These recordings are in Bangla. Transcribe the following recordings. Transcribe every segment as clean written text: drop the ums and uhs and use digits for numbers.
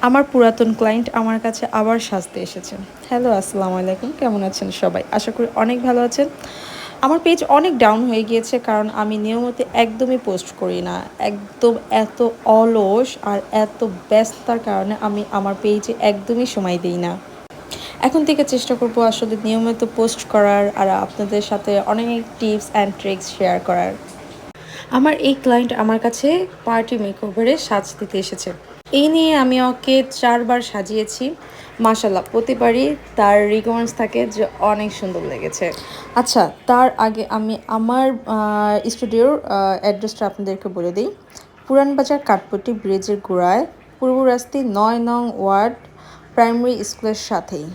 আমার পুরাতন ক্লায়েন্ট আমার কাছে আবার সাজতে এসেছেন। হ্যালো, আসসালামু আলাইকুম। কেমন আছেন সবাই? আশা করি অনেক ভালো আছেন। আমার পেজ অনেক ডাউন হয়ে গিয়েছে কারণ আমি নিয়মিত একদমই পোস্ট করি না। একদম এত অলস আর এত ব্যস্ততার কারণে আমি আমার পেজে একদমই সময় দেই না। এখন থেকে চেষ্টা করব আসলে নিয়মিত পোস্ট করার আর আপনাদের সাথে অনেক টিপস অ্যান্ড ট্রিক্স শেয়ার করার। আমার এই ক্লায়েন্ট আমার কাছে পার্টি মেকওভারে সাজ দিতে এসেছে। এই নিয়ে আমি ওকে ৪ বার সাজিয়েছি। মাশাআল্লাহ প্রতিবারই তার রিকমেন্ডস থাকে যে অনেক সুন্দর লেগেছে। আচ্ছা, তার আগে আমি আমার স্টুডিওর অ্যাড্রেসটা আপনাদেরকে বলে দিই। পুরান বাজার কাঠপট্টি ব্রিজের গোড়ায় পূর্ব রাস্তায় ৯ নং ওয়ার্ড প্রাইমারি স্কুলের সাথেই।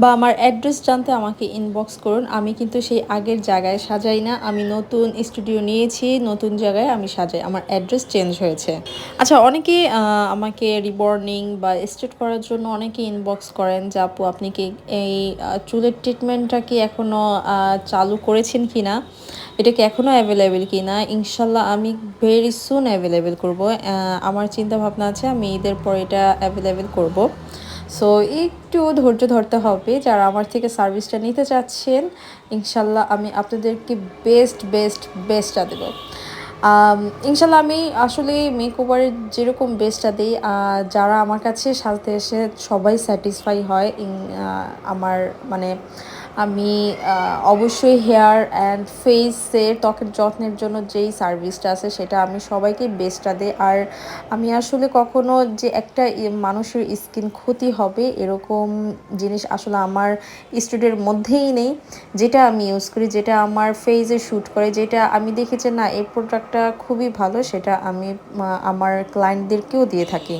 বা আমার অ্যাড্রেস জানতে আমাকে ইনবক্স করুন। আমি কিন্তু সেই আগের জায়গায় সাজাই না। আমি নতুন স্টুডিও নিয়েছি, নতুন জায়গায় আমি সাজাই। আমার অ্যাড্রেস চেঞ্জ হয়েছে। আচ্ছা, অনেকেই আমাকে রিবর্নিং বা স্ট্রেট করার জন্য অনেকে ইনবক্স করেন যে আপু আপনি কি এই চুলের ট্রিটমেন্টটা কি এখনও চালু করেছেন কি না? এটা কি এখনও অ্যাভেলেবেল কি না? ইনশাল্লাহ আমি ভেরি সুন অ্যাভেলেবেল করব। আমার চিন্তা ভাবনা আছে আমি ঈদের পর এটা অ্যাভেলেবেল করব। সো একটু ধৈর্য ধরতে হবে যারা আমার থেকে সার্ভিসটা নিতে চাচ্ছেন। ইনশাল্লাহ আমি আপনাদেরকে বেস্টটা দেবো। ইনশাল্লাহ আমি আসলে মেকওভারের যেরকম বেস্টটা দিই, যারা আমার কাছে সাজতে এসে সবাই স্যাটিসফাই হয়। আমার মানে আমি অবশ্যই হেয়ার অ্যান্ড ফেসের ত্বকের যত্নের জন্য যেই সার্ভিসটা আছে সেটা আমি সবাইকে বেস্টটা দিই। আর আমি আসলে কখনো যে একটা মানুষের স্কিন ক্ষতি হবে এরকম জিনিস আসলে আমার স্টুডিওর মধ্যেই নেই। যেটা আমি ইউজ করি, যেটা আমার ফেসে শ্যুট করে, যেটা আমি দেখি যে না এই প্রোডাক্টটা খুবই ভালো, সেটা আমি আমার ক্লায়েন্টদেরকেও দিয়ে থাকি।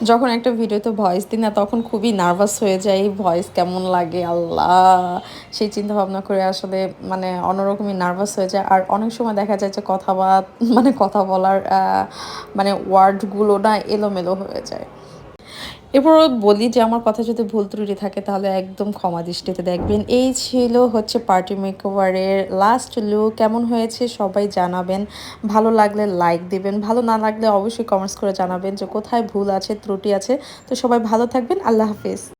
যখন একটা ভিডিওতে ভয়েস দিই না তখন খুবই নার্ভাস হয়ে যাই, ভয়েস কেমন লাগে আল্লাহ, সেই চিন্তা ভাবনা করে আসলে মানে অন্যরকমই নার্ভাস হয়ে যায়। আর অনেক সময় দেখা যায় যে কথা বলার মানে ওয়ার্ডগুলো না এলোমেলো হয়ে যায়। এরপরও বলি যে আমার কথা যদি ভুল ত্রুটি থাকে তাহলে একদম ক্ষমা দৃষ্টিতে দেখবেন। এই ছিল হচ্ছে পার্টি মেকওভারের লাস্ট লুক। কেমন হয়েছে সবাই জানাবেন। ভালো লাগলে লাইক দিবেন, ভালো না লাগলে অবশ্যই কমেন্টস করে জানাবেন যে কোথায় ভুল আছে ত্রুটি আছে। তো সবাই ভালো থাকবেন। আল্লাহ হাফেজ।